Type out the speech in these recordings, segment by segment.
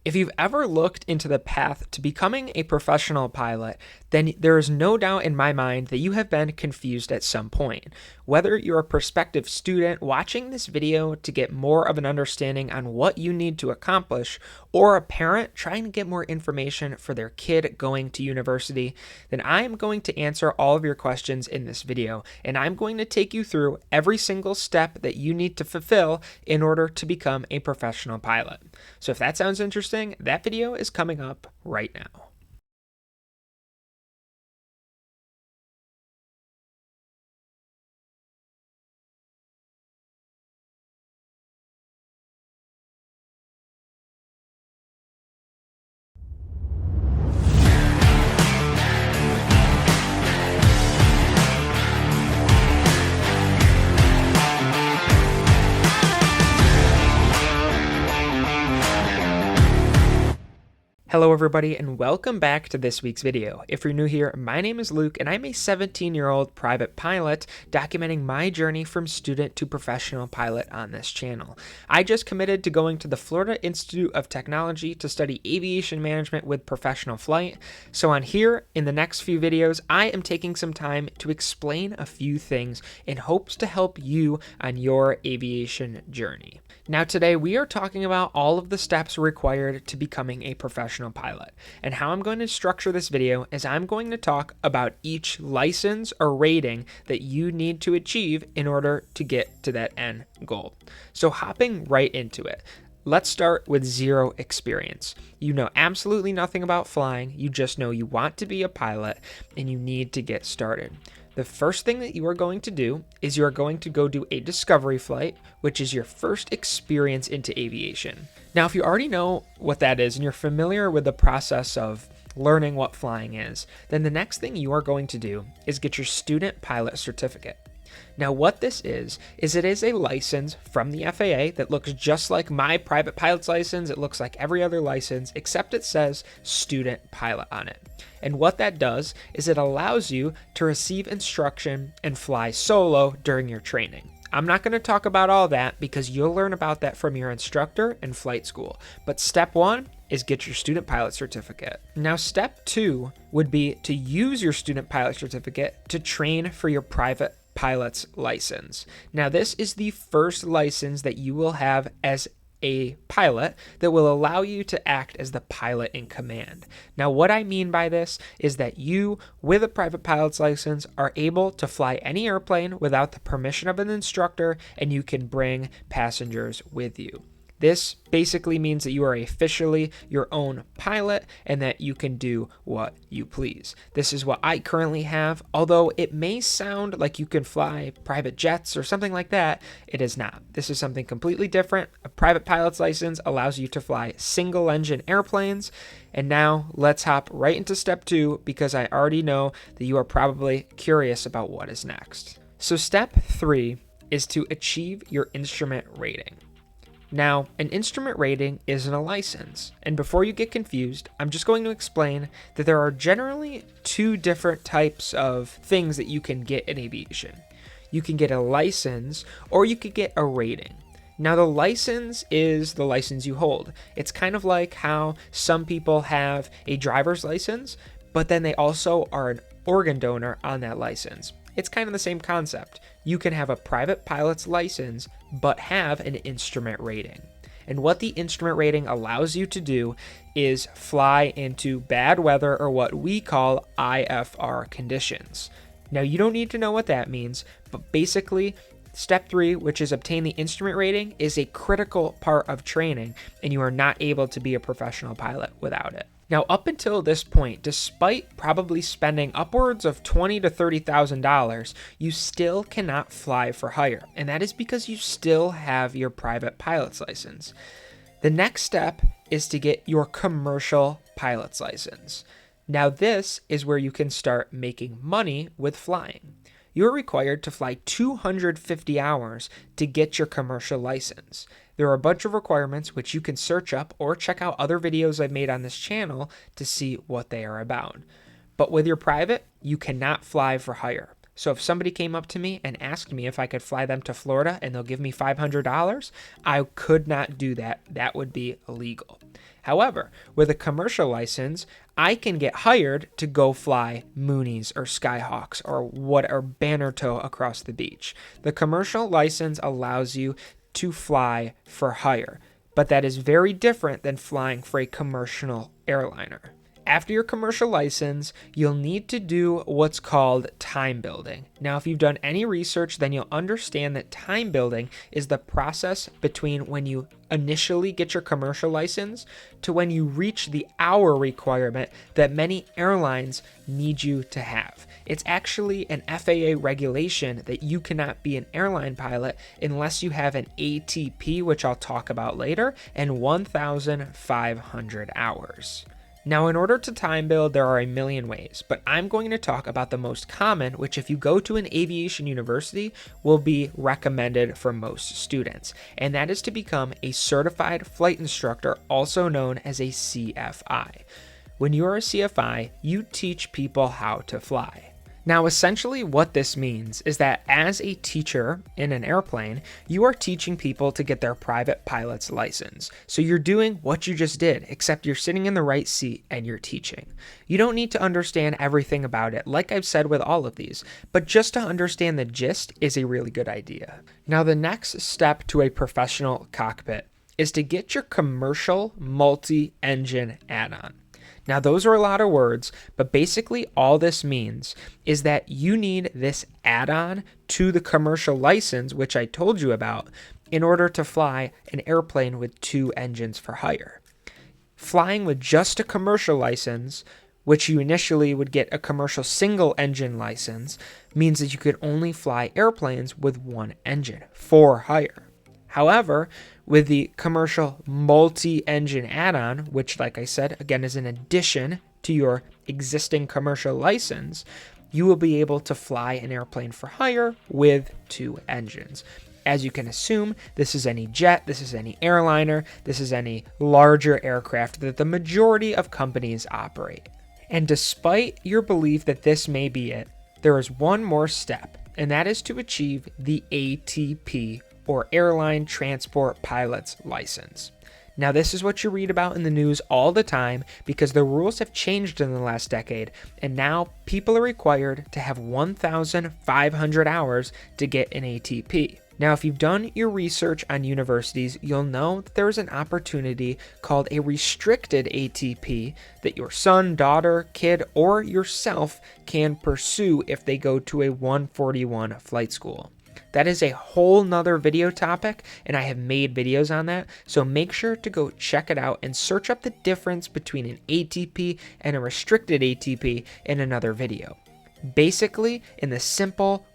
If you've ever looked into the path to becoming a professional pilot, then there is no doubt in my mind that you have been confused at some point. Whether you're a prospective student watching this video to get more of an understanding on what you need to accomplish, or a parent trying to get more information for their kid going to university, then I am going to answer all of your questions in this video, and I'm going to take you through every single step that you need to fulfill in order to become a professional pilot. So if that sounds interesting, that video is coming up right now. Hello everybody and welcome back to this week's video. If you're new here, my name is Luke and I'm a 17-year-old private pilot documenting my journey from student to professional pilot on this channel. I just committed to going to the Florida Institute of Technology to study aviation management with professional flight. So on here, in the next few videos, I am taking some time to explain a few things in hopes to help you on your aviation journey. Now today we are talking about all of the steps required to becoming a professional pilot. And how I'm going to structure this video is I'm going to talk about each license or rating that you need to achieve in order to get to that end goal. So hopping right into it. Let's start with zero experience. You know absolutely nothing about flying, you just know you want to be a pilot and you need to get started. The first thing that you are going to do is you are going to go do a discovery flight, which is your first experience into aviation. Now, if you already know what that is and you're familiar with the process of learning what flying is, then the next thing you are going to do is get your student pilot certificate. Now, what this is it is a license from the FAA that looks just like my private pilot's license. It looks like every other license, except it says student pilot on it. And what that does is it allows you to receive instruction and fly solo during your training. I'm not going to talk about all that because you'll learn about that from your instructor in flight school. But step one is get your student pilot certificate. Now, step two would be to use your student pilot certificate to train for your private pilot's license. Now, this is the first license that you will have as a pilot that will allow you to act as the pilot in command. Now, what I mean by this is that you, with a private pilot's license, are able to fly any airplane without the permission of an instructor, and you can bring passengers with you. This basically means that you are officially your own pilot and that you can do what you please. This is what I currently have, although it may sound like you can fly private jets or something like that, it is not. This is something completely different. A private pilot's license allows you to fly single-engine airplanes. And now let's hop right into step two because I already know that you are probably curious about what is next. So step three is to achieve your instrument rating. Now, an instrument rating isn't a license, and before you get confused, I'm just going to explain that there are generally two different types of things that you can get in aviation. You can get a license, or you could get a rating. Now, the license is the license you hold. It's kind of like how some people have a driver's license, but then they also are an organ donor on that license. It's kind of the same concept. You can have a private pilot's license, but have an instrument rating. And what the instrument rating allows you to do is fly into bad weather, or what we call IFR conditions. Now, you don't need to know what that means, but basically, step three, which is obtain the instrument rating, is a critical part of training, and you are not able to be a professional pilot without it. Now, up until this point, despite probably spending upwards of $20,000 to $30,000, you still cannot fly for hire, and that is because you still have your private pilot's license. The next step is to get your commercial pilot's license. Now, this is where you can start making money with flying. You're required to fly 250 hours to get your commercial license. There are a bunch of requirements which you can search up or check out other videos I've made on this channel to see what they are about. But with your private, you cannot fly for hire. So if somebody came up to me and asked me if I could fly them to Florida and they'll give me $500, I could not do that. That would be illegal. However, with a commercial license, I can get hired to go fly Moonies or Skyhawks or Banner Tow across the beach. The commercial license allows you to fly for hire, but that is very different than flying for a commercial airliner. After your commercial license, you'll need to do what's called time building. Now, if you've done any research, then you'll understand that time building is the process between when you initially get your commercial license to when you reach the hour requirement that many airlines need you to have. It's actually an FAA regulation that you cannot be an airline pilot unless you have an ATP, which I'll talk about later, and 1,500 hours. Now, in order to time build, there are a million ways, but I'm going to talk about the most common, which if you go to an aviation university, will be recommended for most students, and that is to become a certified flight instructor, also known as a CFI. When you are a CFI, you teach people how to fly. Now, essentially what this means is that as a teacher in an airplane, you are teaching people to get their private pilot's license. So you're doing what you just did, except you're sitting in the right seat and you're teaching. You don't need to understand everything about it, like I've said with all of these, but just to understand the gist is a really good idea. Now, the next step to a professional cockpit is to get your commercial multi-engine add-on. Now, those are a lot of words, but basically all this means is that you need this add-on to the commercial license, which I told you about, in order to fly an airplane with 2 engines for hire. Flying with just a commercial license, which you initially would get a commercial single engine license, means that you could only fly airplanes with 1 engine for hire. However, with the commercial multi-engine add-on, which, like I said, again, is an addition to your existing commercial license, you will be able to fly an airplane for hire with 2 engines. As you can assume, this is any jet, this is any airliner, this is any larger aircraft that the majority of companies operate. And despite your belief that this may be it, there is one more step, and that is to achieve the ATP, or Airline Transport Pilot's License. Now, this is what you read about in the news all the time because the rules have changed in the last decade, and now people are required to have 1,500 hours to get an ATP. Now, if you've done your research on universities, you'll know that there is an opportunity called a restricted ATP that your son, daughter, kid, or yourself can pursue if they go to a 141 flight school. That is a whole nother video topic, and I have made videos on that, so make sure to go check it out and search up the difference between an ATP and a restricted ATP in another video. Basically, in the simple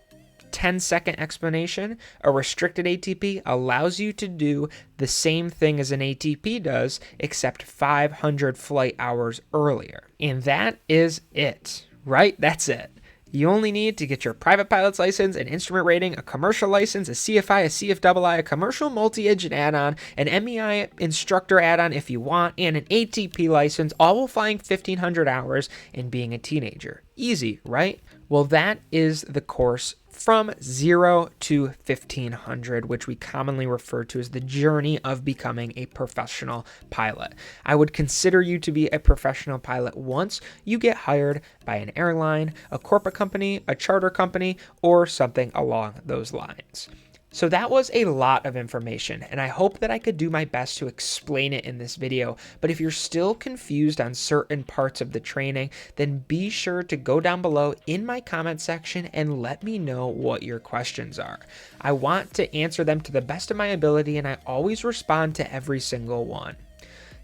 10-second explanation, a restricted ATP allows you to do the same thing as an ATP does, except 500 flight hours earlier. And that is it, right? That's it. You only need to get your private pilot's license, an instrument rating, a commercial license, a CFI, a CFII, a commercial multi-engine add-on, an MEI instructor add-on if you want, and an ATP license, all while flying 1,500 hours and being a teenager. Easy, right? Well, that is the course from 0 to 1,500, which we commonly refer to as the journey of becoming a professional pilot. I would consider you to be a professional pilot once you get hired by an airline, a corporate company, a charter company, or something along those lines. So that was a lot of information, and I hope that I could do my best to explain it in this video, but if you're still confused on certain parts of the training, then be sure to go down below in my comment section and let me know what your questions are. I want to answer them to the best of my ability, and I always respond to every single one.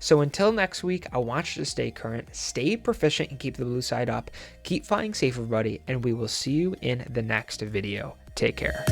So until next week, I want you to stay current, stay proficient, and keep the blue side up. Keep flying safe, everybody, and we will see you in the next video. Take care.